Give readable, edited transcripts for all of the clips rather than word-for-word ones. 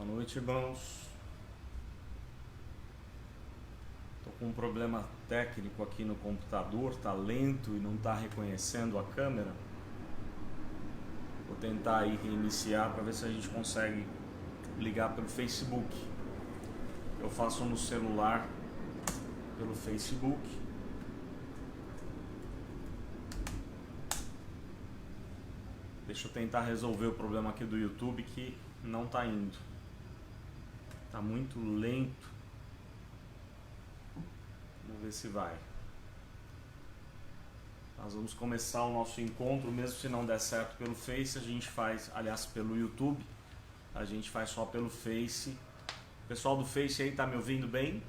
Boa noite, irmãos. Estou com um problema técnico aqui no computador, tá lento e não está reconhecendo a câmera. Vou tentar aí reiniciar para ver se a gente consegue ligar pelo Facebook. Eu faço no celular pelo Facebook. Deixa eu tentar resolver o problema aqui do YouTube que não está indo. Tá muito lento. Vamos ver se vai. Nós vamos começar o nosso encontro, mesmo se não der certo pelo Face, a gente faz, aliás, pelo YouTube. A gente faz só pelo Face. O pessoal do Face aí tá me ouvindo bem?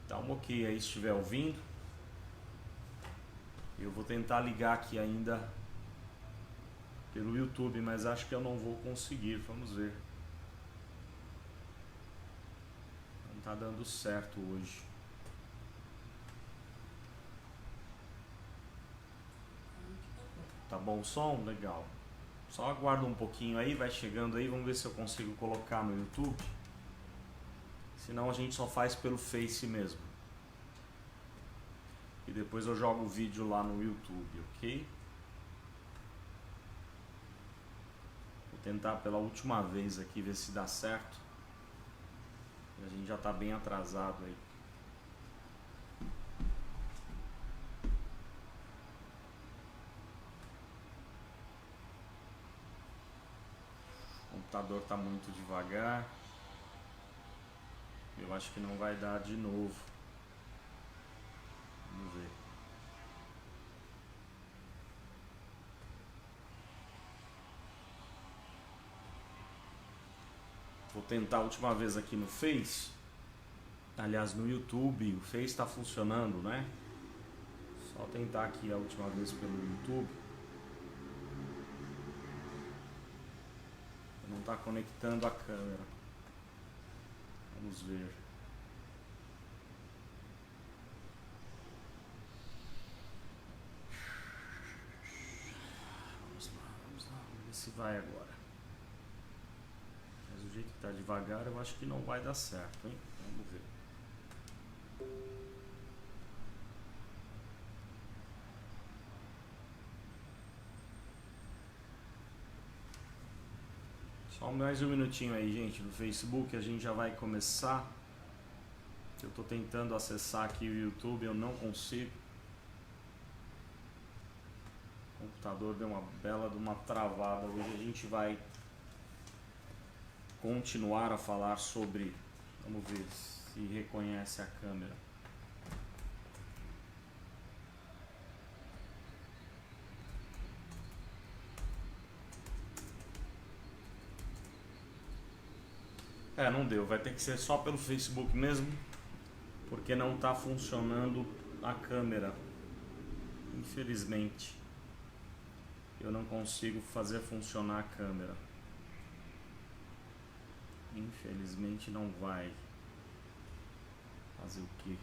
Dá um ok aí se estiver ouvindo. Eu vou tentar ligar aqui ainda pelo YouTube, mas acho que eu não vou conseguir. Vamos ver. Não tá dando certo hoje. Tá bom o som? Legal. Só aguarda um pouquinho aí, vai chegando aí, vamos ver se eu consigo colocar no YouTube. Senão a gente só faz pelo Face mesmo. E depois eu jogo o vídeo lá no YouTube, ok? Vou tentar pela última vez aqui ver se dá certo. A gente já tá bem atrasado aí. O computador tá muito devagar. Eu acho que não vai dar de novo. Vamos ver. Vou tentar a última vez aqui no Face. Aliás, no YouTube. O Face está funcionando, né? Só tentar aqui a última vez pelo YouTube. Não está conectando a câmera. Vamos ver. Vamos lá, vamos ver se vai agora. Mas do jeito que está devagar, eu acho que não vai dar certo, hein? Vamos ver. Só mais um minutinho aí, gente, no Facebook a gente já vai começar. Eu estou tentando acessar aqui o YouTube, eu não consigo. O computador deu uma bela de uma travada. Hoje a gente vai continuar a falar sobre, vamos ver se reconhece a câmera. Não deu, vai ter que ser só pelo Facebook mesmo, porque não está funcionando a câmera. Infelizmente, eu não consigo fazer funcionar a câmera. Infelizmente não vai. Fazer o quê?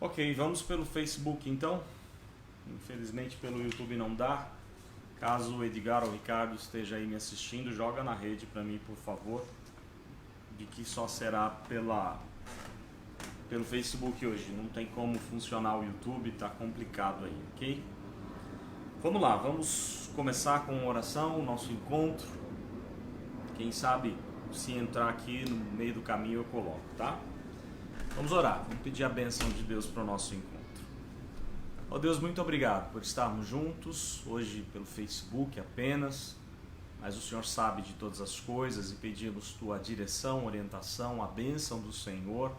Ok, vamos pelo Facebook então. Infelizmente pelo YouTube não dá. Caso o Edgar ou o Ricardo esteja aí me assistindo, joga na rede para mim, por favor. De que só será pelo Facebook hoje. Não tem como funcionar o YouTube, tá complicado aí, ok? Vamos lá, vamos começar com uma oração, nosso encontro. Quem sabe se entrar aqui no meio do caminho eu coloco, tá? Vamos orar, vamos pedir a bênção de Deus para o nosso encontro. Ó Deus, muito obrigado por estarmos juntos, hoje pelo Facebook apenas, mas o Senhor sabe de todas as coisas e pedimos Tua direção, orientação, a bênção do Senhor,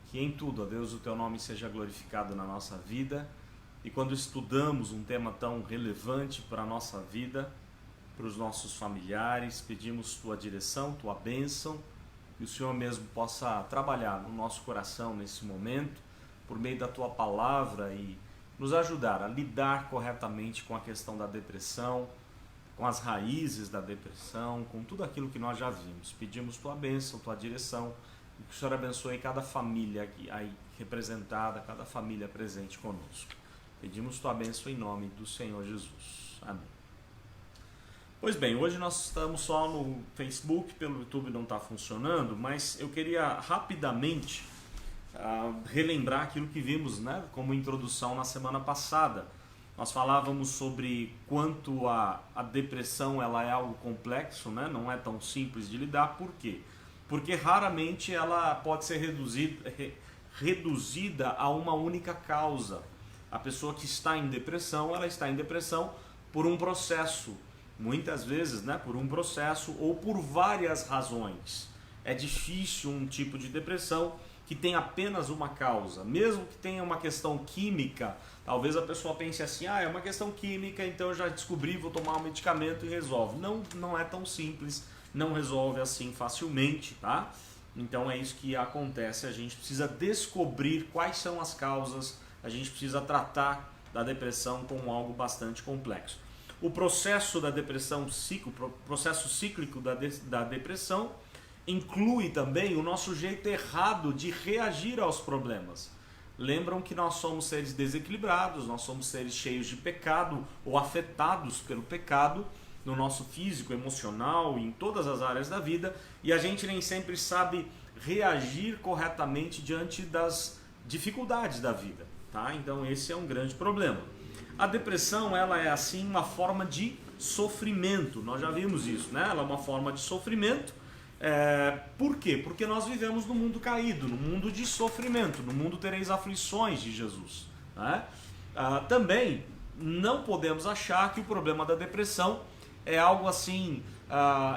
que em tudo, ó Deus, o Teu nome seja glorificado na nossa vida, e quando estudamos um tema tão relevante para a nossa vida, para os nossos familiares, pedimos Tua direção, Tua bênção, que o Senhor mesmo possa trabalhar no nosso coração nesse momento, por meio da Tua palavra e nos ajudar a lidar corretamente com a questão da depressão, com as raízes da depressão, com tudo aquilo que nós já vimos. Pedimos Tua bênção, Tua direção, e que o Senhor abençoe cada família aqui, aí representada, cada família presente conosco. Pedimos tua bênção em nome do Senhor Jesus. Amém. Pois bem, hoje nós estamos só no Facebook, pelo YouTube não está funcionando, mas eu queria rapidamente relembrar aquilo que vimos, né, como introdução na semana passada. Nós falávamos sobre quanto a depressão ela é algo complexo, né, não é tão simples de lidar. Por quê? Porque raramente ela pode ser reduzida a uma única causa. A pessoa que está em depressão, ela está em depressão por um processo. Muitas vezes, né, por um processo ou por várias razões. É difícil um tipo de depressão que tem apenas uma causa. Mesmo que tenha uma questão química, talvez a pessoa pense assim, é uma questão química, então eu já descobri, vou tomar um medicamento e resolve. Não é tão simples, não resolve assim facilmente, tá? Então é isso que acontece, a gente precisa descobrir quais são as causas, a gente precisa tratar da depressão como algo bastante complexo. O processo da depressão, o processo cíclico da depressão inclui também o nosso jeito errado de reagir aos problemas. Lembram que nós somos seres desequilibrados, nós somos seres cheios de pecado ou afetados pelo pecado no nosso físico, emocional, em todas as áreas da vida, e a gente nem sempre sabe reagir corretamente diante das dificuldades da vida, tá? Então esse é um grande problema. A depressão, ela é assim uma forma de sofrimento, nós já vimos isso, né? Ela é uma forma de sofrimento. Por quê? Porque nós vivemos no mundo caído, no mundo de sofrimento, no mundo tereis aflições de Jesus, né? Também não podemos achar que o problema da depressão é algo assim,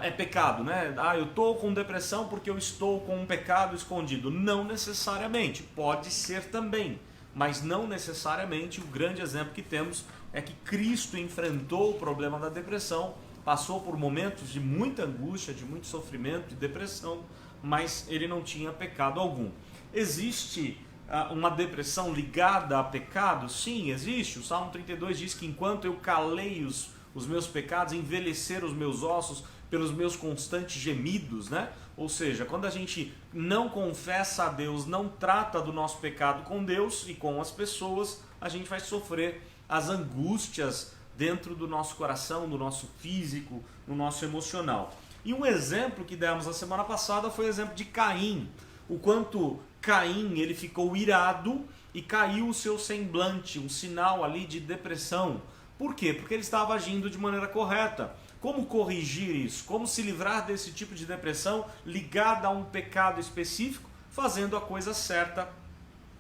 é pecado, né? Eu estou com depressão porque eu estou com um pecado escondido. Não necessariamente, pode ser também. Mas não necessariamente. O grande exemplo que temos é que Cristo enfrentou o problema da depressão, passou por momentos de muita angústia, de muito sofrimento, de depressão, mas ele não tinha pecado algum. Existe uma depressão ligada a pecado? Sim, existe. O Salmo 32 diz que enquanto eu calei os meus pecados, envelheceram os meus ossos pelos meus constantes gemidos, né? Ou seja, quando a gente não confessa a Deus, não trata do nosso pecado com Deus e com as pessoas, a gente vai sofrer as angústias dentro do nosso coração, do nosso físico, no nosso emocional. E um exemplo que demos na semana passada foi o exemplo de Caim. O quanto Caim ele ficou irado e caiu o seu semblante, um sinal ali de depressão. Por quê? Porque ele estava agindo de maneira correta. Como corrigir isso? Como se livrar desse tipo de depressão ligada a um pecado específico? Fazendo a coisa certa.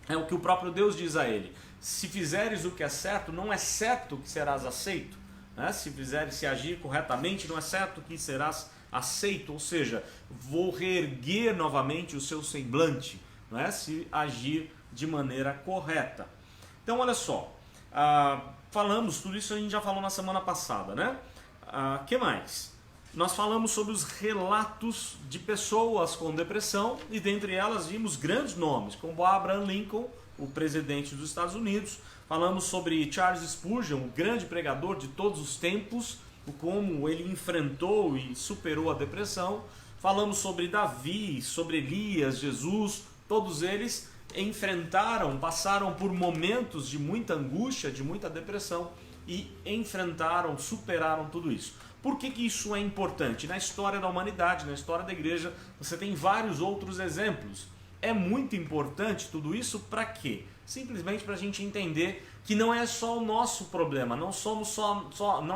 É o que o próprio Deus diz a ele. Se fizeres o que é certo, não é certo que serás aceito. Né? Se agir corretamente, não é certo que serás aceito. Ou seja, vou reerguer novamente o seu semblante, né? Se agir de maneira correta. Então, olha só. Falamos, tudo isso a gente já falou na semana passada, né? Que mais? Nós falamos sobre os relatos de pessoas com depressão e dentre elas vimos grandes nomes, como Abraham Lincoln, o presidente dos Estados Unidos. Falamos sobre Charles Spurgeon, o grande pregador de todos os tempos, como ele enfrentou e superou a depressão. Falamos sobre Davi, sobre Elias, Jesus, todos eles passaram por momentos de muita angústia, de muita depressão e enfrentaram, superaram tudo isso. Por que isso é importante? Na história da humanidade, na história da igreja, você tem vários outros exemplos. É muito importante tudo isso para quê? Simplesmente para a gente entender que não é só o nosso problema, não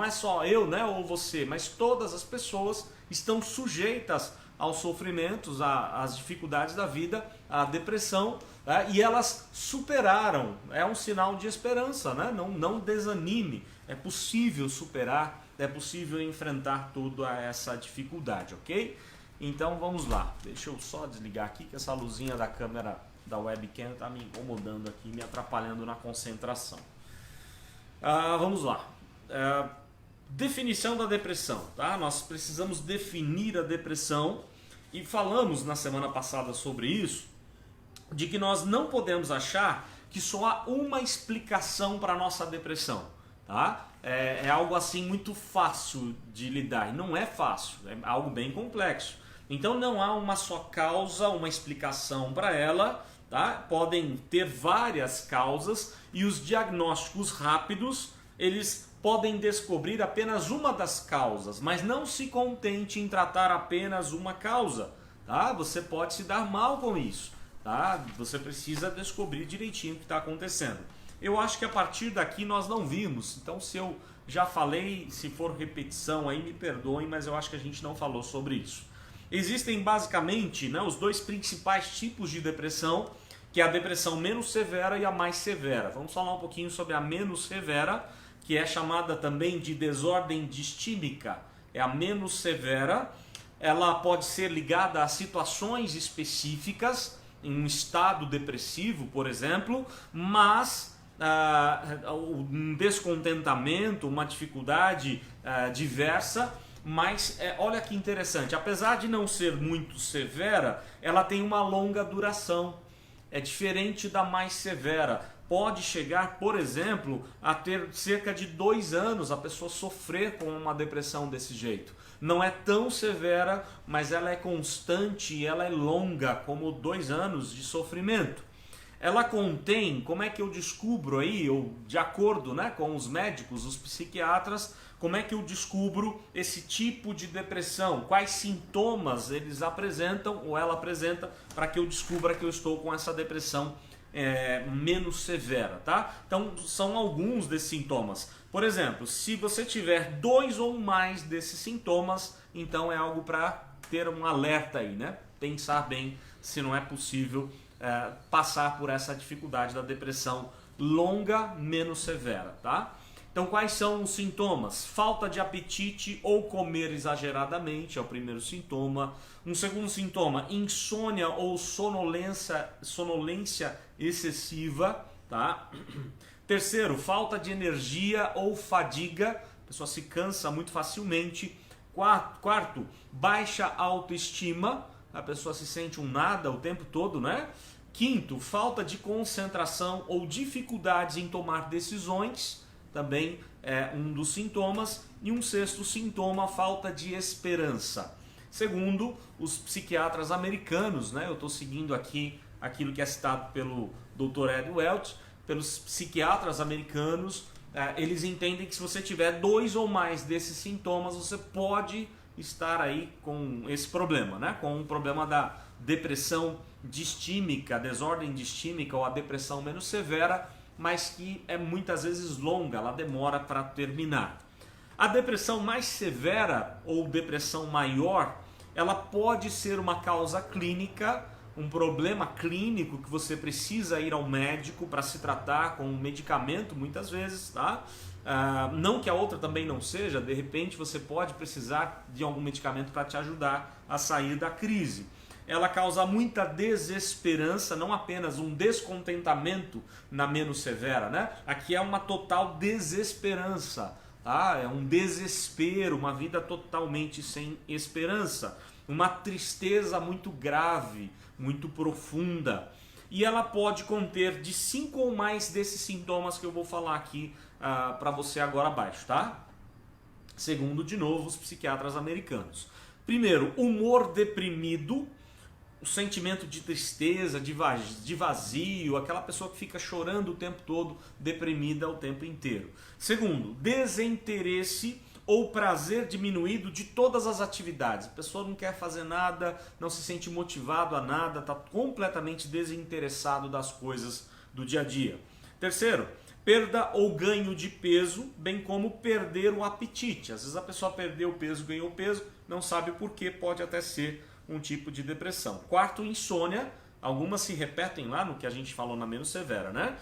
é só eu, né, ou você, mas todas as pessoas estão sujeitas aos sofrimentos, às dificuldades da vida, à depressão, né, e elas superaram. É um sinal de esperança, né? Não desanime, é possível superar, é possível enfrentar toda essa dificuldade, ok? Então vamos lá, deixa eu só desligar aqui que essa luzinha da câmera da webcam está me incomodando aqui, me atrapalhando na concentração. Vamos lá. Definição da depressão, tá? Nós precisamos definir a depressão e falamos na semana passada sobre isso, de que nós não podemos achar que só há uma explicação para a nossa depressão, tá? É algo assim muito fácil de lidar, e não é fácil, é algo bem complexo. Então não há uma só causa, uma explicação para ela, tá? Podem ter várias causas e os diagnósticos rápidos, eles podem descobrir apenas uma das causas, mas não se contente em tratar apenas uma causa, tá? Você pode se dar mal com isso, tá? Você precisa descobrir direitinho o que está acontecendo. Eu acho que a partir daqui nós não vimos, então se eu já falei, se for repetição aí me perdoem, mas eu acho que a gente não falou sobre isso. Existem basicamente, né, os dois principais tipos de depressão, que é a depressão menos severa e a mais severa. Vamos falar um pouquinho sobre a menos severa, que é chamada também de desordem distímica. É a menos severa. Ela pode ser ligada a situações específicas, em um estado depressivo, por exemplo, mas um descontentamento, uma dificuldade diversa. Mas olha que interessante, apesar de não ser muito severa, ela tem uma longa duração. É diferente da mais severa. Pode chegar, por exemplo, a ter cerca de 2 anos a pessoa sofrer com uma depressão desse jeito. Não é tão severa, mas ela é constante e ela é longa, como 2 anos de sofrimento. Ela contém, como é que eu descubro aí, ou de acordo, né, com os médicos, os psiquiatras, como é que eu descubro esse tipo de depressão? Quais sintomas eles apresentam ou ela apresenta para que eu descubra que eu estou com essa depressão menos severa, tá? Então são alguns desses sintomas. Por exemplo, se você tiver 2 ou mais desses sintomas, então é algo para ter um alerta aí, né? Pensar bem se não é possível passar por essa dificuldade da depressão longa menos severa, tá? Então quais são os sintomas? Falta de apetite ou comer exageradamente é o primeiro sintoma. Um segundo sintoma, insônia ou sonolência excessiva, tá? Terceiro, falta de energia ou fadiga, a pessoa se cansa muito facilmente. Quarto, baixa autoestima, a pessoa se sente um nada o tempo todo, né? Quinto, falta de concentração ou dificuldades em tomar decisões, também é um dos sintomas. E um sexto sintoma, falta de esperança. Segundo os psiquiatras americanos, né? Eu estou seguindo aqui aquilo que é citado pelo Dr. Ed Welch, pelos psiquiatras americanos, eles entendem que se você tiver 2 ou mais desses sintomas, você pode estar aí com esse problema, né? Com um problema da depressão distímica, desordem distímica ou a depressão menos severa, mas que é muitas vezes longa, ela demora para terminar. A depressão mais severa ou depressão maior, ela pode ser uma causa clínica, um problema clínico que você precisa ir ao médico para se tratar com um medicamento muitas vezes, tá? Não que a outra também não seja, de repente você pode precisar de algum medicamento para te ajudar a sair da crise. Ela causa muita desesperança, não apenas um descontentamento na menos severa, né? Aqui é uma total desesperança, tá? É um desespero, uma vida totalmente sem esperança, uma tristeza muito grave, muito profunda. E ela pode conter de 5 ou mais desses sintomas que eu vou falar aqui para você agora abaixo, tá? Segundo, de novo, os psiquiatras americanos. Primeiro, humor deprimido, o sentimento de tristeza, de vazio, aquela pessoa que fica chorando o tempo todo, deprimida o tempo inteiro. Segundo, desinteresse ou prazer diminuído de todas as atividades. A pessoa não quer fazer nada, não se sente motivado a nada, está completamente desinteressado das coisas do dia a dia. Terceiro, perda ou ganho de peso, bem como perder o apetite. Às vezes a pessoa perdeu o peso, ganhou peso, não sabe por quê, pode até ser um tipo de depressão. Quarto, insônia. Algumas se repetem lá no que a gente falou na menos severa, né?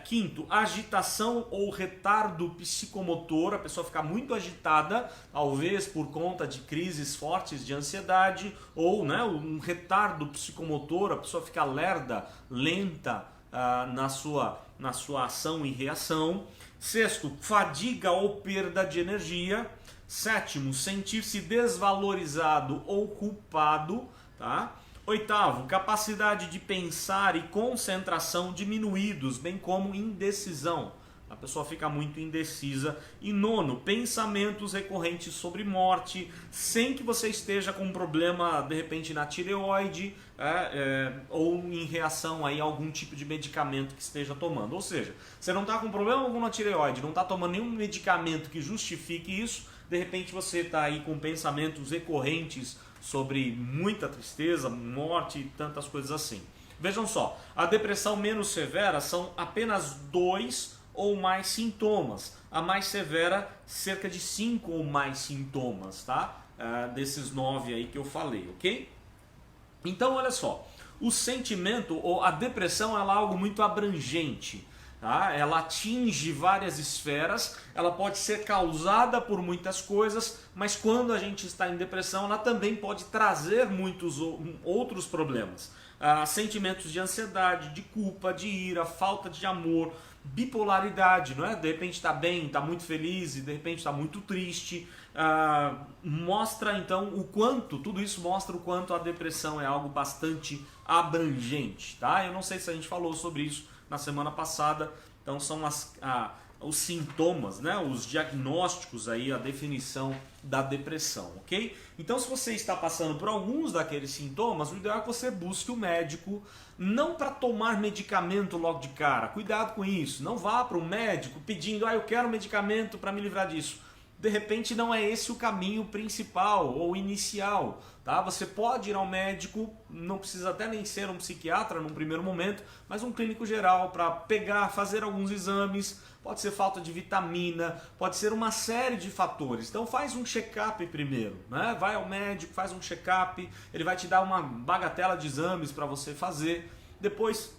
Quinto, agitação ou retardo psicomotor. A pessoa fica muito agitada, talvez por conta de crises fortes de ansiedade ou, né, um retardo psicomotor. A pessoa fica lerda, lenta na sua ação e reação. Sexto, fadiga ou perda de energia. Sétimo, sentir-se desvalorizado ou culpado, tá? Oitavo, capacidade de pensar e concentração diminuídos, bem como indecisão. A pessoa fica muito indecisa. E nono, pensamentos recorrentes sobre morte, sem que você esteja com um problema, de repente, na tireoide, ou em reação aí a algum tipo de medicamento que esteja tomando. Ou seja, você não está com problema algum na tireoide, não está tomando nenhum medicamento que justifique isso, de repente você está aí com pensamentos recorrentes sobre muita tristeza, morte e tantas coisas assim. Vejam só, a depressão menos severa são apenas 2 ou mais sintomas. A mais severa, cerca de 5 ou mais sintomas, tá? Desses 9 aí que eu falei, ok? Então, olha só, o sentimento ou a depressão ela é algo muito abrangente, tá? Ela atinge várias esferas, ela pode ser causada por muitas coisas, mas quando a gente está em depressão, ela também pode trazer muitos outros problemas. Sentimentos de ansiedade, de culpa, de ira, falta de amor, bipolaridade, não é? De repente está bem, está muito feliz e de repente está muito triste. Mostra então o quanto, tudo isso mostra o quanto a depressão é algo bastante abrangente, tá? Eu não sei se a gente falou sobre isso na semana passada, então são os sintomas, né? Os diagnósticos aí, a definição da depressão, ok? Então se você está passando por alguns daqueles sintomas, o ideal é que você busque o médico, não para tomar medicamento logo de cara, cuidado com isso, não vá para o médico pedindo, eu quero medicamento para me livrar disso. De repente não é esse o caminho principal ou inicial, tá? Você pode ir ao médico, não precisa até nem ser um psiquiatra num primeiro momento, mas um clínico geral para fazer alguns exames, pode ser falta de vitamina, pode ser uma série de fatores. Então faz um check-up primeiro, né? Vai ao médico, faz um check-up, ele vai te dar uma bagatela de exames para você fazer, depois,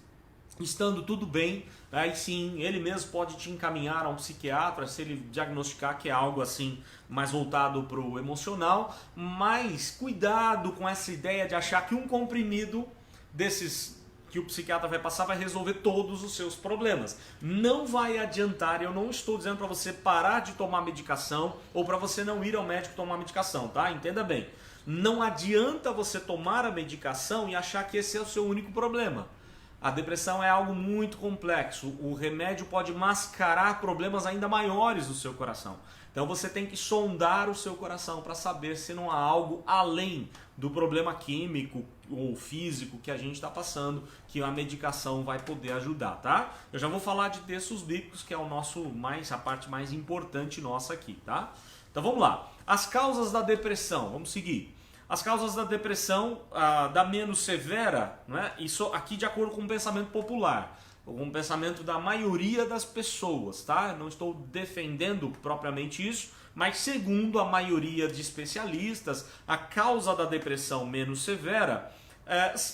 estando tudo bem, aí sim, ele mesmo pode te encaminhar a um psiquiatra se ele diagnosticar que é algo assim mais voltado para o emocional, mas cuidado com essa ideia de achar que um comprimido desses que o psiquiatra vai passar vai resolver todos os seus problemas. Não vai adiantar, eu não estou dizendo para você parar de tomar medicação ou para você não ir ao médico tomar medicação, tá? Entenda bem. Não adianta você tomar a medicação e achar que esse é o seu único problema. A depressão é algo muito complexo, o remédio pode mascarar problemas ainda maiores no seu coração. Então você tem que sondar o seu coração para saber se não há algo além do problema químico ou físico que a gente está passando, que a medicação vai poder ajudar, tá? Eu já vou falar de textos bíblicos, que é a parte mais importante nossa aqui, tá? Então vamos lá. As causas da depressão, vamos seguir. As causas da depressão, da menos severa, né? Isso aqui de acordo com o pensamento popular, com o pensamento da maioria das pessoas, tá? Eu não estou defendendo propriamente isso, mas segundo a maioria de especialistas, a causa da depressão menos severa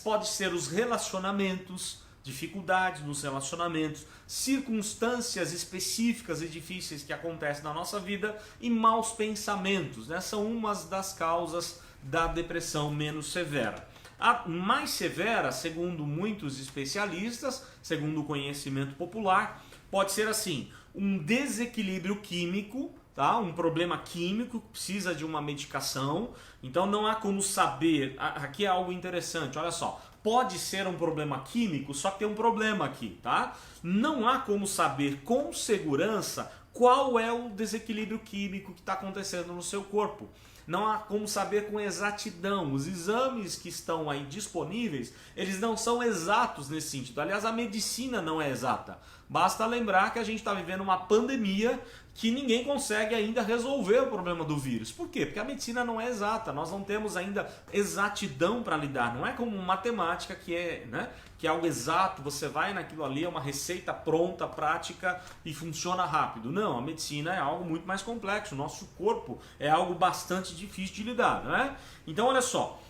pode ser os relacionamentos, dificuldades nos relacionamentos, circunstâncias específicas e difíceis que acontecem na nossa vida e maus pensamentos, né? São umas das causas da depressão menos severa. A mais severa, segundo muitos especialistas, segundo o conhecimento popular, pode ser assim, um desequilíbrio químico, tá? Um problema químico que precisa de uma medicação. Então não há como saber, aqui é algo interessante, olha só, pode ser um problema químico, só que tem um problema aqui, tá? Não há como saber com segurança qual é o desequilíbrio químico que está acontecendo no seu corpo. Não há como saber com exatidão. Os exames que estão aí disponíveis, eles não são exatos nesse sentido. Aliás, a medicina não é exata. Basta lembrar que a gente está vivendo uma pandemia que ninguém consegue ainda resolver o problema do vírus. Por quê? Porque a medicina não é exata. Nós não temos ainda exatidão para lidar. Não é como matemática que é algo exato. Você vai naquilo ali, é uma receita pronta, prática e funciona rápido. Não, a medicina é algo muito mais complexo. O nosso corpo é algo bastante difícil de lidar, não é? Então, olha só.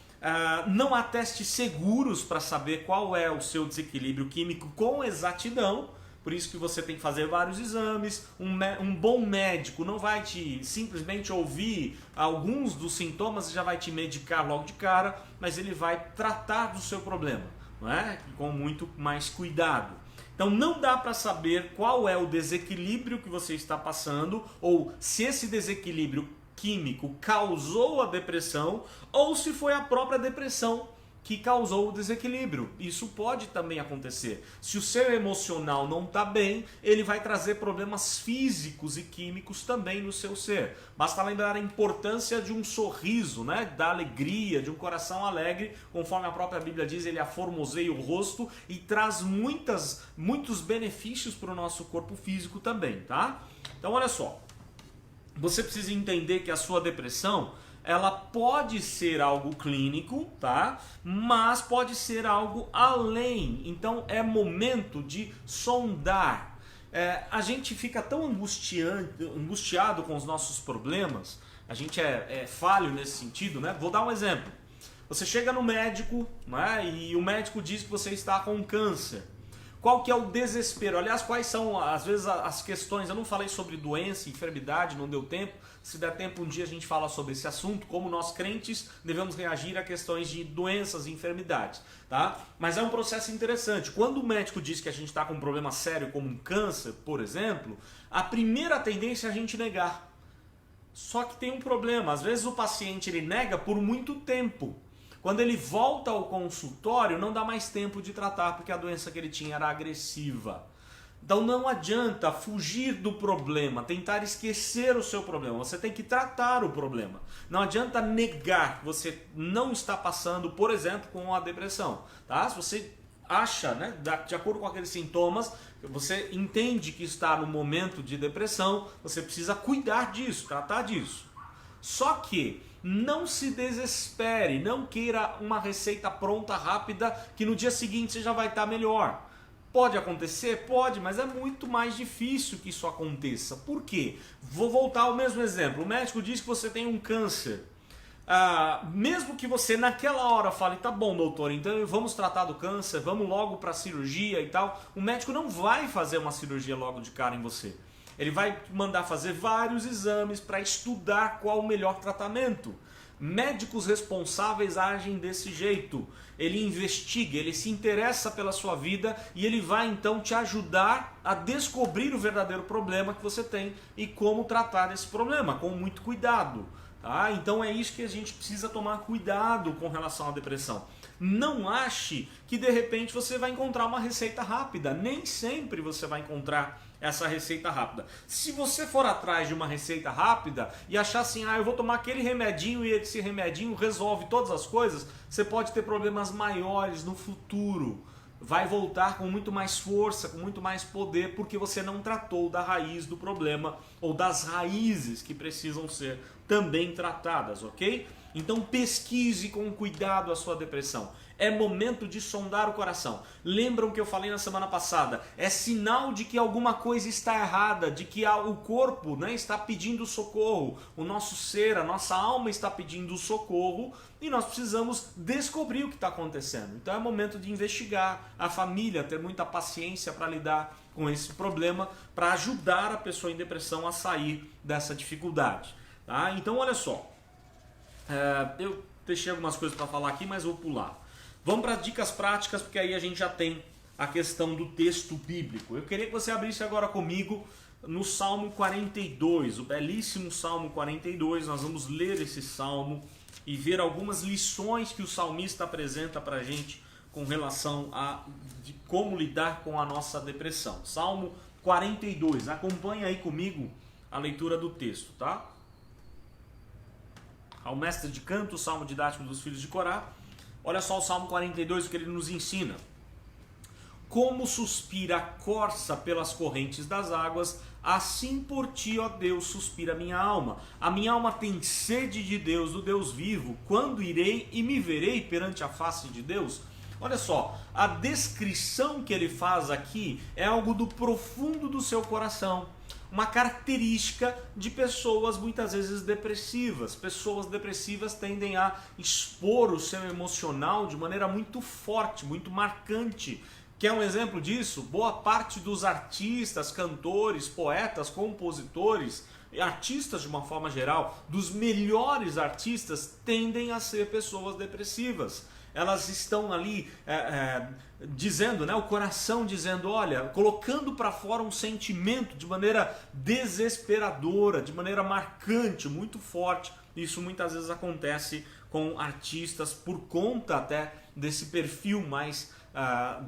Não há testes seguros para saber qual é o seu desequilíbrio químico com exatidão. Por isso que você tem que fazer vários exames. Um bom médico não vai te simplesmente ouvir alguns dos sintomas e já vai te medicar logo de cara, mas ele vai tratar do seu problema, não é? Com muito mais cuidado. Então não dá para saber qual é o desequilíbrio que você está passando ou se esse desequilíbrio químico causou a depressão ou se foi a própria depressão que causou o desequilíbrio. Isso pode também acontecer. Se o seu emocional não está bem, ele vai trazer problemas físicos e químicos também no seu ser. Basta lembrar a importância de um sorriso, né? Da alegria, de um coração alegre, conforme a própria Bíblia diz, ele aformoseia o rosto e traz muitos benefícios para o nosso corpo físico também, tá? Então olha só, você precisa entender que a sua depressão, ela pode ser algo clínico, tá? Mas pode ser algo além. Então é momento de sondar. A gente fica tão angustiado com os nossos problemas, a gente é falho nesse sentido, né? Vou dar um exemplo. Você chega no médico, né, e o médico diz que você está com câncer. Qual que é o desespero? Aliás, quais são, às vezes, as questões? Eu não falei sobre doença, enfermidade, não deu tempo. Se der tempo, um dia a gente fala sobre esse assunto, como nós crentes devemos reagir a questões de doenças e enfermidades, tá? Mas é um processo interessante. Quando o médico diz que a gente está com um problema sério, como um câncer, por exemplo, a primeira tendência é a gente negar. Só que tem um problema. Às vezes o paciente ele nega por muito tempo. Quando ele volta ao consultório, não dá mais tempo de tratar, porque a doença que ele tinha era agressiva. Então não adianta fugir do problema, tentar esquecer o seu problema. Você tem que tratar o problema. Não adianta negar que você não está passando, por exemplo, com a depressão. Tá? Se você acha, né, de acordo com aqueles sintomas, você entende que está no momento de depressão, você precisa cuidar disso, tratar disso. Só que não se desespere, não queira uma receita pronta, rápida, que no dia seguinte você já vai estar melhor. Pode acontecer? Pode, mas é muito mais difícil que isso aconteça. Por quê? Vou voltar ao mesmo exemplo. O médico diz que você tem um câncer. Mesmo que você naquela hora fale, tá bom, doutor, então vamos tratar do câncer, vamos logo para a cirurgia e tal, o médico não vai fazer uma cirurgia logo de cara em você. Ele vai mandar fazer vários exames para estudar qual o melhor tratamento. Médicos responsáveis agem desse jeito. Ele investiga, ele se interessa pela sua vida e ele vai então te ajudar a descobrir o verdadeiro problema que você tem e como tratar esse problema, com muito cuidado. Tá? Então é isso que a gente precisa tomar cuidado com relação à depressão. Não ache que de repente você vai encontrar uma receita rápida. Nem sempre você vai encontrar essa receita rápida. Se você for atrás de uma receita rápida e achar assim, eu vou tomar aquele remedinho e esse remedinho resolve todas as coisas, você pode ter problemas maiores no futuro. Vai voltar com muito mais força, com muito mais poder, porque você não tratou da raiz do problema ou das raízes que precisam ser também tratadas, ok? Então pesquise com cuidado a sua depressão. É momento de sondar o coração. Lembram que eu falei na semana passada? É sinal de que alguma coisa está errada, de que o corpo, né, está pedindo socorro. O nosso ser, a nossa alma está pedindo socorro e nós precisamos descobrir o que está acontecendo. Então é momento de investigar, a família ter muita paciência para lidar com esse problema, para ajudar a pessoa em depressão a sair dessa dificuldade. Tá? Então olha só, eu deixei algumas coisas para falar aqui, mas vou pular. Vamos para as dicas práticas, porque aí a gente já tem a questão do texto bíblico. Eu queria que você abrisse agora comigo no Salmo 42, o belíssimo Salmo 42. Nós vamos ler esse salmo e ver algumas lições que o salmista apresenta para a gente com relação a de como lidar com a nossa depressão. Salmo 42, acompanha aí comigo a leitura do texto, tá? Ao mestre de canto, o Salmo didático dos filhos de Corá. Olha só o Salmo 42, o que ele nos ensina. Como suspira a corça pelas correntes das águas, assim por ti, ó Deus, suspira a minha alma. A minha alma tem sede de Deus, do Deus vivo. Quando irei e me verei perante a face de Deus? Olha só, a descrição que ele faz aqui é algo do profundo do seu coração. Uma característica de pessoas muitas vezes depressivas. Pessoas depressivas tendem a expor o seu emocional de maneira muito forte, muito marcante. Quer um exemplo disso? Boa parte dos artistas, cantores, poetas, compositores, artistas de uma forma geral, dos melhores artistas, tendem a ser pessoas depressivas. Elas estão ali dizendo, né, o coração dizendo, olha, colocando para fora um sentimento de maneira desesperadora, de maneira marcante, muito forte. Isso muitas vezes acontece com artistas por conta até desse perfil mais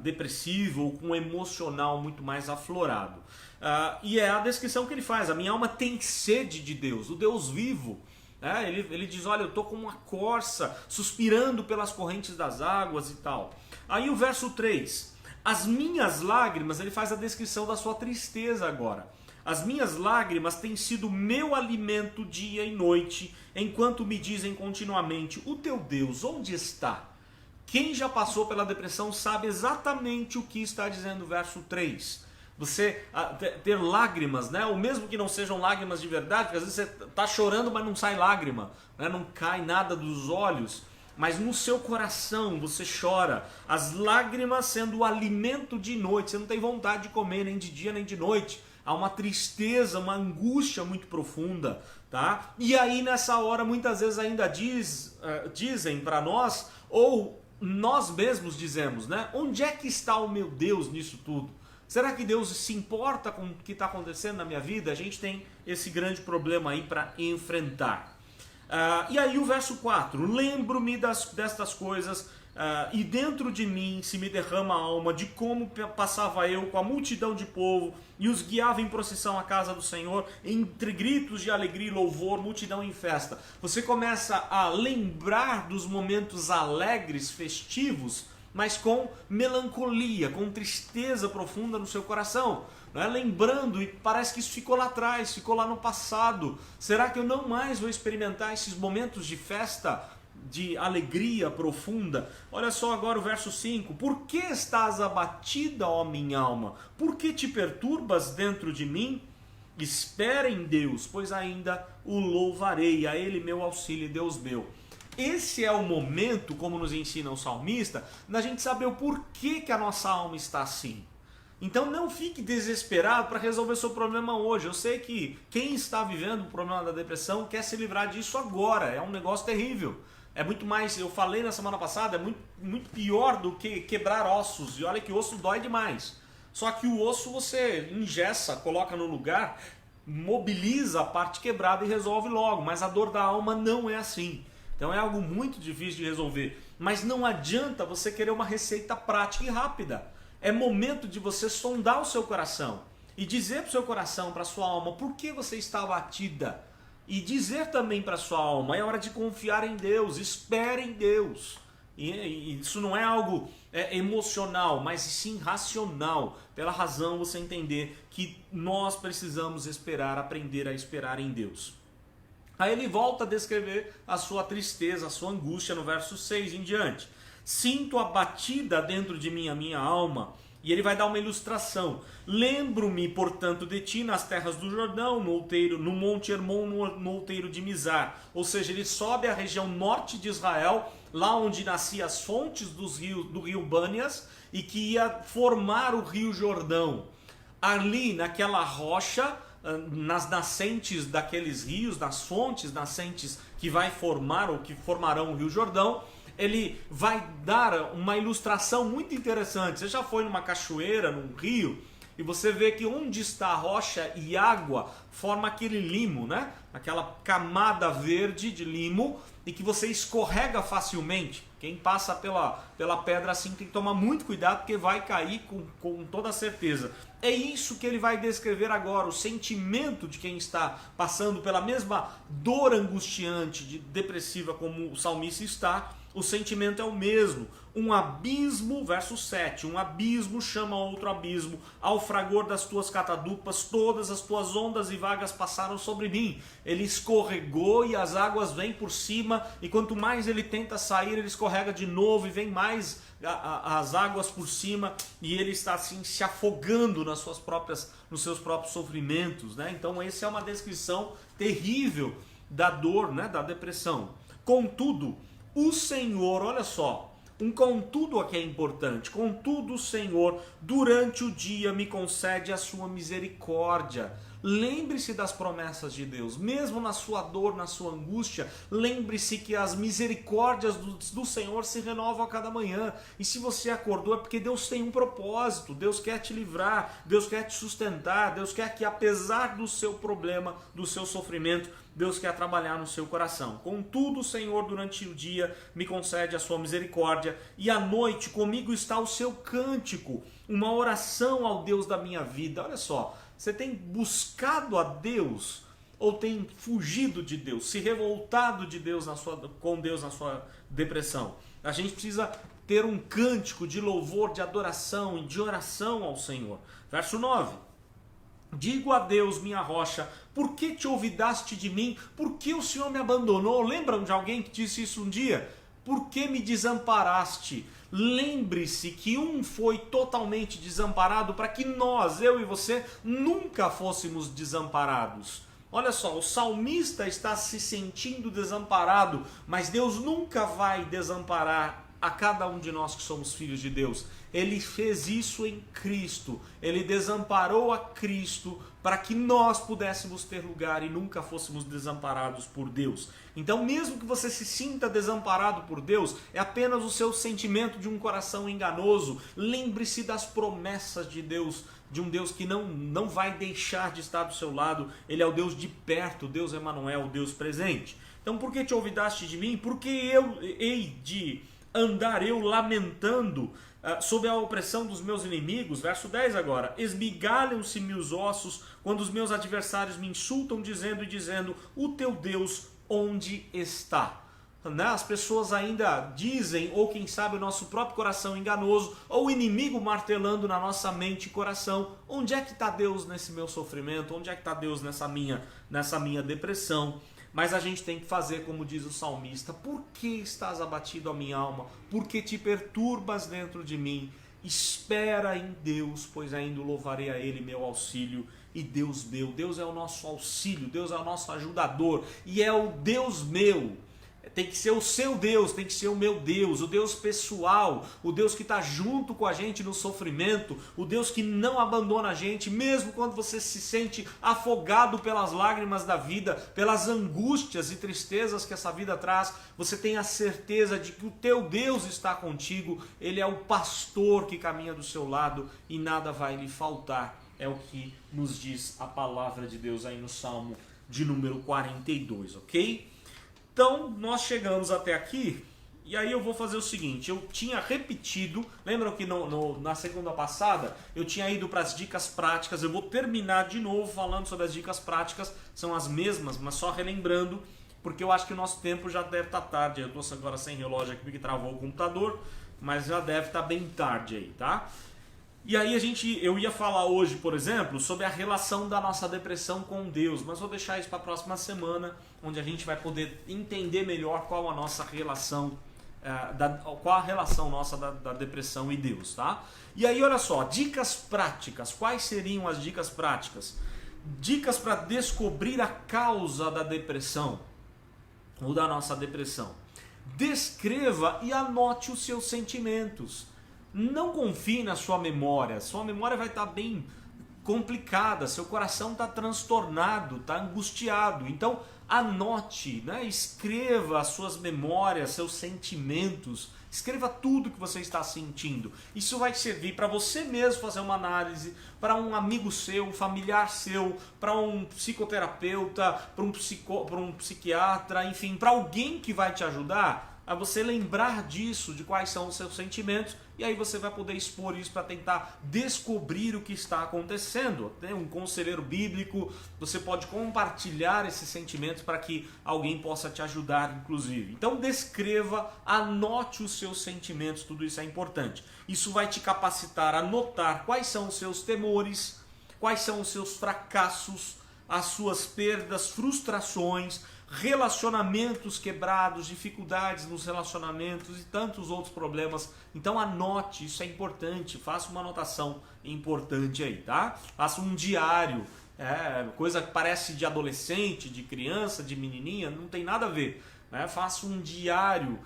depressivo ou com um emocional muito mais aflorado. E é a descrição que ele faz: a minha alma tem sede de Deus, o Deus vivo. Ele diz: olha, eu estou como uma corça suspirando pelas correntes das águas e tal. Aí o verso 3, as minhas lágrimas, ele faz a descrição da sua tristeza agora. As minhas lágrimas têm sido meu alimento dia e noite, enquanto me dizem continuamente: o teu Deus onde está? Quem já passou pela depressão sabe exatamente o que está dizendo o verso 3. Você ter lágrimas, né? Ou mesmo que não sejam lágrimas de verdade, porque às vezes você está chorando, mas não sai lágrima, né? Não cai nada dos olhos, mas no seu coração você chora. As lágrimas sendo o alimento de noite, você não tem vontade de comer nem de dia nem de noite. Há uma tristeza, uma angústia muito profunda, tá? E aí nessa hora muitas vezes ainda dizem para nós, ou nós mesmos dizemos, né? Onde é que está o meu Deus nisso tudo? Será que Deus se importa com o que está acontecendo na minha vida? A gente tem esse grande problema aí para enfrentar. E aí o verso 4, lembro-me destas coisas e dentro de mim se me derrama a alma de como passava eu com a multidão de povo e os guiava em procissão à casa do Senhor, entre gritos de alegria e louvor, multidão em festa. Você começa a lembrar dos momentos alegres, festivos, mas com melancolia, com tristeza profunda no seu coração, né? Lembrando, e parece que isso ficou lá atrás, ficou lá no passado. Será que eu não mais vou experimentar esses momentos de festa, de alegria profunda? Olha só agora o verso 5. Por que estás abatida, ó minha alma? Por que te perturbas dentro de mim? Espera em Deus, pois ainda o louvarei, a Ele meu auxílio e Deus meu. Esse é o momento, como nos ensina o salmista, da gente saber o porquê que a nossa alma está assim. Então não fique desesperado para resolver seu problema hoje. Eu sei que quem está vivendo o problema da depressão quer se livrar disso agora. É um negócio terrível. É muito mais, eu falei na semana passada, é muito pior do que quebrar ossos. E olha que osso dói demais. Só que o osso você engessa, coloca no lugar, mobiliza a parte quebrada e resolve logo. Mas a dor da alma não é assim. Então é algo muito difícil de resolver. Mas não adianta você querer uma receita prática e rápida. É momento de você sondar o seu coração e dizer para o seu coração, para a sua alma, por que você está abatida. E dizer também para a sua alma, é hora de confiar em Deus, espere em Deus. E isso não é algo emocional, mas sim racional. Pela razão você entender que nós precisamos esperar, aprender a esperar em Deus. Aí ele volta a descrever a sua tristeza, a sua angústia no verso 6 em diante. Sinto abatida dentro de mim a minha alma. E ele vai dar uma ilustração. Lembro-me, portanto, de ti nas terras do Jordão, no Monte Hermon, no outeiro de Mizar. Ou seja, ele sobe à região norte de Israel, lá onde nasciam as fontes do rio Bânias, e que ia formar o rio Jordão. Ali, naquela rocha, nas nascentes daqueles rios, nas fontes nascentes que vai formar ou que formarão o rio Jordão, ele vai dar uma ilustração muito interessante. Você já foi numa cachoeira, num rio, e você vê que onde está a rocha e água forma aquele limo, né? Aquela camada verde de limo, e que você escorrega facilmente. Quem passa pela pedra assim tem que tomar muito cuidado, porque vai cair com toda certeza. É isso que ele vai descrever agora, o sentimento de quem está passando pela mesma dor angustiante, depressiva como o salmista está. O sentimento é o mesmo. Um abismo, verso 7, um abismo chama outro abismo, ao fragor das tuas catadupas, todas as tuas ondas e vagas passaram sobre mim. Ele escorregou e as águas vêm por cima, e quanto mais ele tenta sair, ele escorrega de novo e vem mais as águas por cima, e ele está assim se afogando nos seus próprios sofrimentos, né? Então essa é uma descrição terrível da dor, né? Da depressão. Contudo, o Senhor, olha só, um contudo aqui é importante. Contudo, o Senhor, durante o dia me concede a sua misericórdia. lembre-se das promessas de Deus, mesmo na sua dor, na sua angústia, lembre-se que as misericórdias do Senhor se renovam a cada manhã, e se você acordou é porque Deus tem um propósito, Deus quer te livrar, Deus quer te sustentar, Deus quer que apesar do seu problema, do seu sofrimento, Deus quer trabalhar no seu coração. Contudo, o Senhor durante o dia me concede a sua misericórdia, e à noite comigo está o seu cântico, uma oração ao Deus da minha vida. Olha só, você tem buscado a Deus ou tem fugido de Deus, se revoltado de Deus com Deus na sua depressão? A gente precisa ter um cântico de louvor, de adoração e de oração ao Senhor. Verso 9. Digo a Deus, minha rocha, por que te olvidaste de mim? Por que o Senhor me abandonou? Lembram de alguém que disse isso um dia? Por que me desamparaste? Lembre-se que um foi totalmente desamparado para que nós, eu e você, nunca fôssemos desamparados. Olha só, o salmista está se sentindo desamparado, mas Deus nunca vai desamparar a cada um de nós que somos filhos de Deus. Ele fez isso em Cristo, ele desamparou a Cristo para que nós pudéssemos ter lugar e nunca fôssemos desamparados por Deus. Então, mesmo que você se sinta desamparado por Deus, é apenas o seu sentimento de um coração enganoso. Lembre-se das promessas de Deus, de um Deus que não vai deixar de estar do seu lado. Ele é o Deus de perto, o Deus Emanuel, o Deus presente. Então, por que te olvidaste de mim? Porque eu hei de andar eu lamentando sob a opressão dos meus inimigos. Verso 10 agora. Esmigalham-se-me os ossos quando os meus adversários me insultam, dizendo, o teu Deus onde está? As pessoas ainda dizem, ou quem sabe o nosso próprio coração enganoso, ou o inimigo martelando na nossa mente e coração, onde é que está Deus nesse meu sofrimento? Onde é que está Deus nessa minha depressão? Mas a gente tem que fazer como diz o salmista: por que estás abatido, a minha alma? Por que te perturbas dentro de mim? Espera em Deus, pois ainda louvarei a Ele, meu auxílio e Deus meu. Deus é o nosso auxílio, Deus é o nosso ajudador e é o Deus meu. Tem que ser o seu Deus, tem que ser o meu Deus, o Deus pessoal, o Deus que está junto com a gente no sofrimento, o Deus que não abandona a gente, mesmo quando você se sente afogado pelas lágrimas da vida, pelas angústias e tristezas que essa vida traz. Você tem a certeza de que o teu Deus está contigo, Ele é o pastor que caminha do seu lado e nada vai lhe faltar. É o que nos diz a palavra de Deus aí no Salmo de número 42, ok? Então, nós chegamos até aqui, e aí eu vou fazer o seguinte: eu tinha repetido, lembram que na segunda passada eu tinha ido para as dicas práticas. Eu vou terminar de novo falando sobre as dicas práticas, são as mesmas, mas só relembrando, porque eu acho que o nosso tempo já deve estar tarde. Eu estou agora sem relógio aqui porque travou o computador, mas já deve estar bem tarde aí, tá? E aí eu ia falar hoje, por exemplo, sobre a relação da nossa depressão com Deus, mas vou deixar isso para a próxima semana, onde a gente vai poder entender melhor qual a nossa relação, qual a relação nossa da depressão e Deus, tá? E aí, olha só, dicas práticas. Quais seriam as dicas práticas? Dicas para descobrir a causa da depressão ou da nossa depressão. Descreva e anote os seus sentimentos. Não confie na sua memória vai estar bem complicada, seu coração está transtornado, está angustiado. Então anote, escreva as suas memórias, seus sentimentos, escreva tudo que você está sentindo. Isso vai servir para você mesmo fazer uma análise, para um amigo seu, um familiar seu, para um psicoterapeuta, para um psiquiatra, enfim, para alguém que vai te ajudar a você lembrar disso, de quais são os seus sentimentos, e aí você vai poder expor isso para tentar descobrir o que está acontecendo. Tem um conselheiro bíblico, você pode compartilhar esses sentimentos para que alguém possa te ajudar, inclusive. Então descreva, anote os seus sentimentos, tudo isso é importante. Isso vai te capacitar a notar quais são os seus temores, quais são os seus fracassos, as suas perdas, frustrações, relacionamentos quebrados, dificuldades nos relacionamentos e tantos outros problemas. Então anote, isso é importante, faça uma anotação importante aí, tá? Faça um diário, coisa que parece de adolescente, de criança, de menininha, não tem nada a ver. Faça um diário.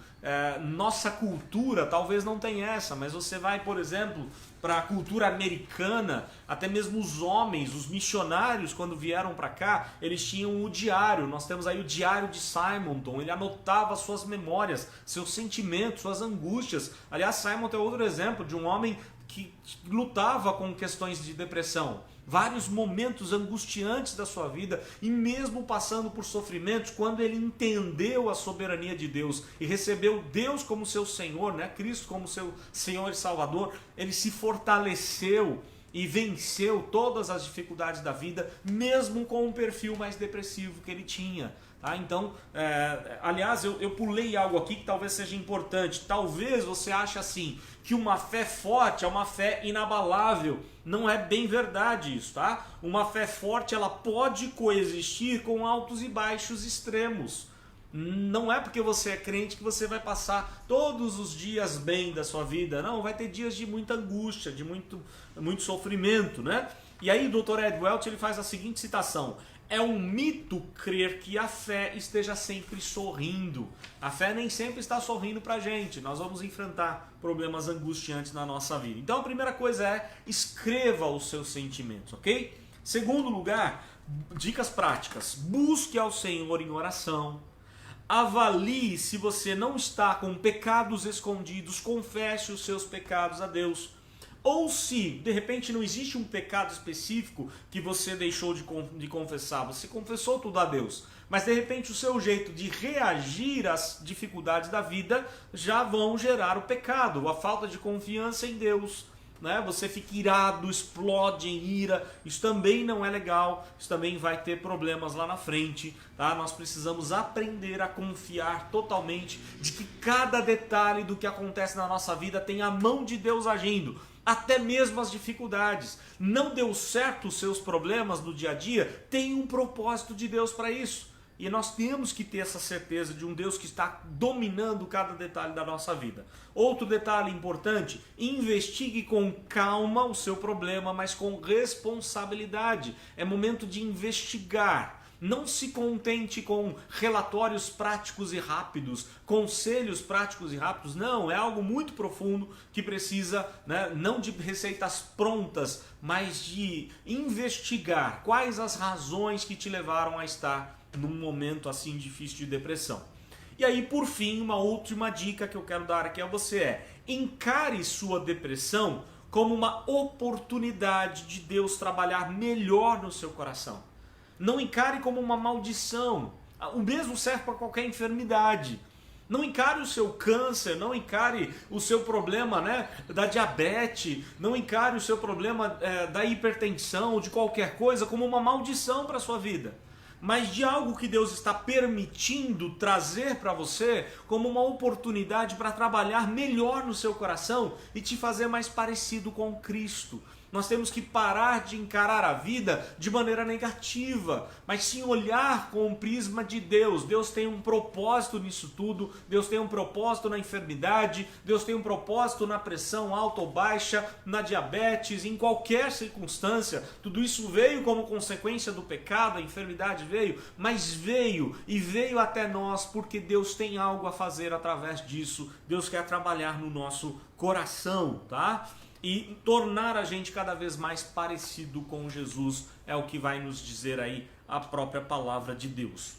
Nossa cultura talvez não tenha essa, mas você vai, por exemplo, para a cultura americana, até mesmo os homens, os missionários, quando vieram para cá, eles tinham o diário. Nós temos aí o diário de Simonton. Ele anotava suas memórias, seus sentimentos, suas angústias. Aliás, Simonton é outro exemplo de um homem que lutava com questões de depressão. Vários momentos angustiantes da sua vida, e mesmo passando por sofrimentos, quando ele entendeu a soberania de Deus e recebeu Deus como seu Senhor, né? Cristo como seu Senhor e Salvador, ele se fortaleceu e venceu todas as dificuldades da vida, mesmo com um perfil mais depressivo que ele tinha. Tá? Então, aliás, eu pulei algo aqui que talvez seja importante. Talvez você ache assim, que uma fé forte é uma fé inabalável. Não é bem verdade isso, tá? Uma fé forte, ela pode coexistir com altos e baixos extremos. Não é porque você é crente que você vai passar todos os dias bem da sua vida. Não, vai ter dias de muita angústia, de muito sofrimento, né? E aí o Dr. Ed Welch, ele faz a seguinte citação: é um mito crer que a fé esteja sempre sorrindo. A fé nem sempre está sorrindo pra gente. Nós vamos enfrentar problemas angustiantes na nossa vida. Então a primeira coisa é: escreva os seus sentimentos, ok? Segundo lugar, dicas práticas: busque ao Senhor em oração. Avalie se você não está com pecados escondidos, confesse os seus pecados a Deus. Ou se, de repente, não existe um pecado específico que você deixou de confessar, você confessou tudo a Deus, mas de repente o seu jeito de reagir às dificuldades da vida já vão gerar o pecado, a falta de confiança em Deus. Né? Você fica irado, explode em ira, isso também não é legal, isso também vai ter problemas lá na frente. Tá? Nós precisamos aprender a confiar totalmente de que cada detalhe do que acontece na nossa vida tem a mão de Deus agindo. Até mesmo as dificuldades. Não deu certo os seus problemas no dia a dia, tem um propósito de Deus para isso. E nós temos que ter essa certeza de um Deus que está dominando cada detalhe da nossa vida. Outro detalhe importante: investigue com calma o seu problema, mas com responsabilidade. É momento de investigar. Não se contente com relatórios práticos e rápidos, conselhos práticos e rápidos. Não, é algo muito profundo que precisa, né, não de receitas prontas, mas de investigar quais as razões que te levaram a estar num momento assim difícil de depressão. E aí, por fim, uma última dica que eu quero dar aqui a você é: encare sua depressão como uma oportunidade de Deus trabalhar melhor no seu coração. Não encare como uma maldição. O mesmo serve para qualquer enfermidade. Não encare o seu câncer, não encare o seu problema, né, da diabetes, não encare o seu problema da hipertensão, de qualquer coisa, como uma maldição para a sua vida. Mas de algo que Deus está permitindo trazer para você como uma oportunidade para trabalhar melhor no seu coração e te fazer mais parecido com Cristo. Nós temos que parar de encarar a vida de maneira negativa, mas sim olhar com o prisma de Deus. Deus tem um propósito nisso tudo, Deus tem um propósito na enfermidade, Deus tem um propósito na pressão alta ou baixa, na diabetes, em qualquer circunstância. Tudo isso veio como consequência do pecado, a enfermidade veio, mas veio e veio até nós porque Deus tem algo a fazer através disso. Deus quer trabalhar no nosso coração, tá? E tornar a gente cada vez mais parecido com Jesus é o que vai nos dizer aí a própria palavra de Deus.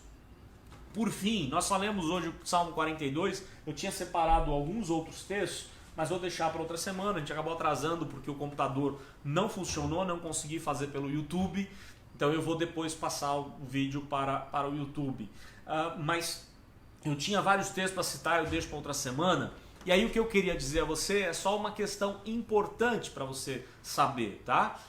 Por fim, nós só lemos hoje o Salmo 42, eu tinha separado alguns outros textos, mas vou deixar para outra semana. A gente acabou atrasando porque o computador não funcionou, não consegui fazer pelo YouTube, então eu vou depois passar o vídeo para o YouTube. Mas eu tinha vários textos para citar, eu deixo para outra semana. E aí o que eu queria dizer a você é só uma questão importante para você saber, tá?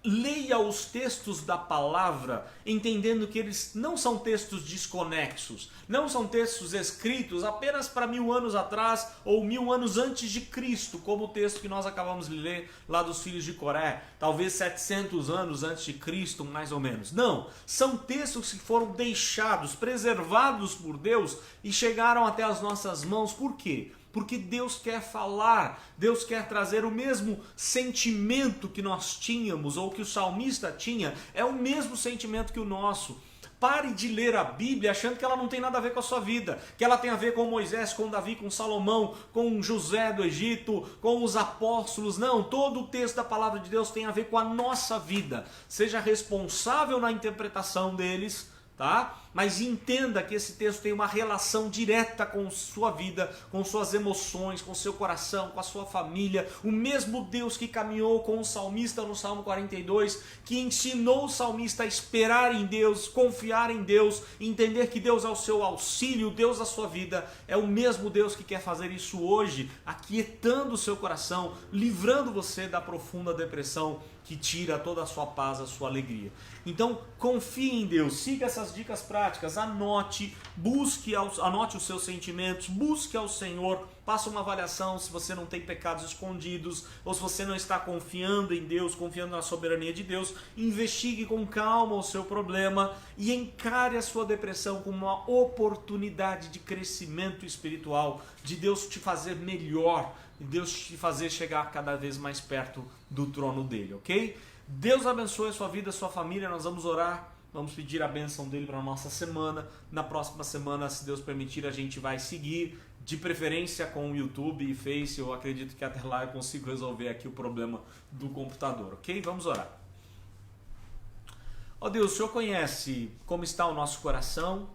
Leia os textos da palavra entendendo que eles não são textos desconexos, não são textos escritos apenas para 1000 anos atrás ou 1000 anos antes de Cristo, como o texto que nós acabamos de ler lá dos filhos de Coré, talvez 700 anos antes de Cristo, mais ou menos. Não, são textos que foram deixados, preservados por Deus e chegaram até as nossas mãos. Por quê? Porque Deus quer falar, Deus quer trazer o mesmo sentimento que nós tínhamos, ou que o salmista tinha, é o mesmo sentimento que o nosso. Pare de ler a Bíblia achando que ela não tem nada a ver com a sua vida, que ela tem a ver com Moisés, com Davi, com Salomão, com José do Egito, com os apóstolos. Não, todo o texto da palavra de Deus tem a ver com a nossa vida. Seja responsável na interpretação deles, tá? Mas entenda que esse texto tem uma relação direta com sua vida, com suas emoções, com seu coração, com a sua família. O mesmo Deus que caminhou com o salmista no Salmo 42, que ensinou o salmista a esperar em Deus, confiar em Deus, entender que Deus é o seu auxílio, Deus da sua vida, é o mesmo Deus que quer fazer isso hoje, aquietando o seu coração, livrando você da profunda depressão que tira toda a sua paz, a sua alegria. Então, confie em Deus, siga essas dicas práticas, anote, anote os seus sentimentos, busque ao Senhor, faça uma avaliação se você não tem pecados escondidos, ou se você não está confiando em Deus, confiando na soberania de Deus. Investigue com calma o seu problema e encare a sua depressão como uma oportunidade de crescimento espiritual, de Deus te fazer melhor, Deus te fazer chegar cada vez mais perto do trono dele, ok? Deus abençoe a sua vida, a sua família. Nós vamos orar, vamos pedir a bênção dele para a nossa semana. Na próxima semana, se Deus permitir, a gente vai seguir, de preferência com o YouTube e Face. Eu acredito que até lá eu consigo resolver aqui o problema do computador, ok? Vamos orar. Ó Deus, o Senhor conhece como está o nosso coração.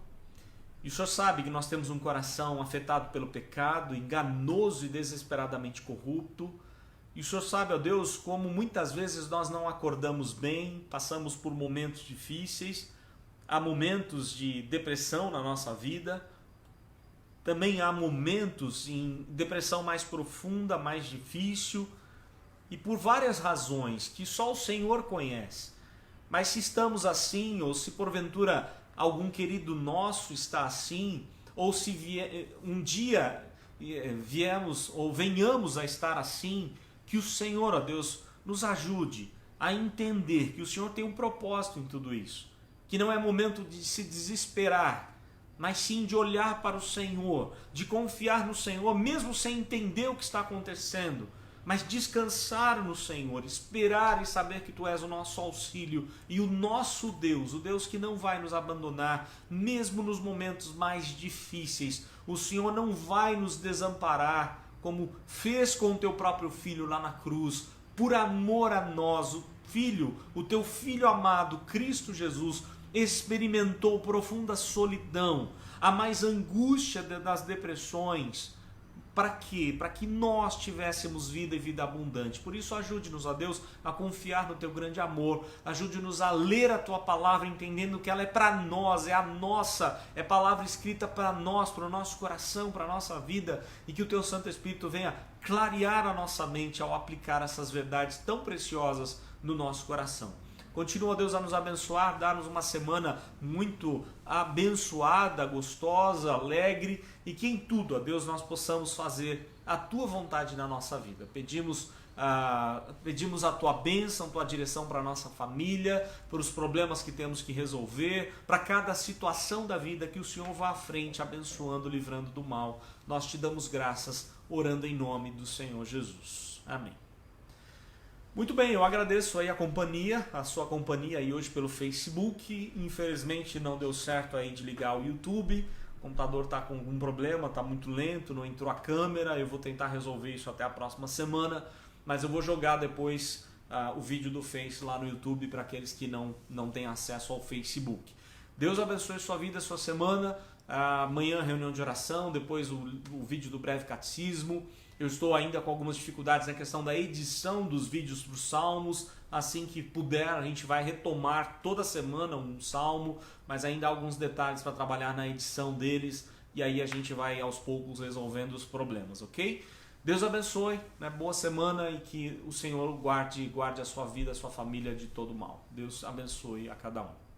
E o Senhor sabe que nós temos um coração afetado pelo pecado, enganoso e desesperadamente corrupto. E o Senhor sabe, ó Deus, como muitas vezes nós não acordamos bem, passamos por momentos difíceis, há momentos de depressão na nossa vida, também há momentos em depressão mais profunda, mais difícil, e por várias razões que só o Senhor conhece. Mas se estamos assim, ou se porventura algum querido nosso está assim, ou se um dia viemos ou venhamos a estar assim, que o Senhor, ó Deus, nos ajude a entender que o Senhor tem um propósito em tudo isso, que não é momento de se desesperar, mas sim de olhar para o Senhor, de confiar no Senhor, mesmo sem entender o que está acontecendo, mas descansar no Senhor, esperar e saber que Tu és o nosso auxílio e o nosso Deus, o Deus que não vai nos abandonar, mesmo nos momentos mais difíceis. O Senhor não vai nos desamparar, como fez com o Teu próprio Filho lá na cruz, por amor a nós. O Filho, o Teu Filho amado, Cristo Jesus, experimentou profunda solidão, a mais angústia das depressões. Para quê? Para que nós tivéssemos vida e vida abundante. Por isso, ajude-nos, ó Deus, a confiar no Teu grande amor. Ajude-nos a ler a Tua palavra, entendendo que ela é para nós, é a nossa, é palavra escrita para nós, para o nosso coração, para a nossa vida. E que o Teu Santo Espírito venha clarear a nossa mente ao aplicar essas verdades tão preciosas no nosso coração. Continua, Deus, a nos abençoar, dar-nos uma semana muito abençoada, gostosa, alegre, e que em tudo, ó Deus, nós possamos fazer a Tua vontade na nossa vida. Pedimos a Tua bênção, Tua direção para a nossa família, para os problemas que temos que resolver, para cada situação da vida, que o Senhor vá à frente, abençoando, livrando do mal. Nós Te damos graças, orando em nome do Senhor Jesus. Amém. Muito bem, eu agradeço aí a sua companhia aí hoje pelo Facebook. Infelizmente não deu certo aí de ligar o YouTube. O computador está com algum problema, está muito lento, não entrou a câmera. Eu vou tentar resolver isso até a próxima semana, mas eu vou jogar depois o vídeo do Face lá no YouTube para aqueles que não têm acesso ao Facebook. Deus abençoe sua vida, sua semana. Amanhã reunião de oração, depois o vídeo do breve catecismo. Eu estou ainda com algumas dificuldades na questão da edição dos vídeos para os salmos. Assim que puder, a gente vai retomar toda semana um salmo, mas ainda há alguns detalhes para trabalhar na edição deles, e aí a gente vai aos poucos resolvendo os problemas, ok? Deus abençoe, né? Boa semana, e que o Senhor guarde a sua vida, a sua família de todo mal. Deus abençoe a cada um.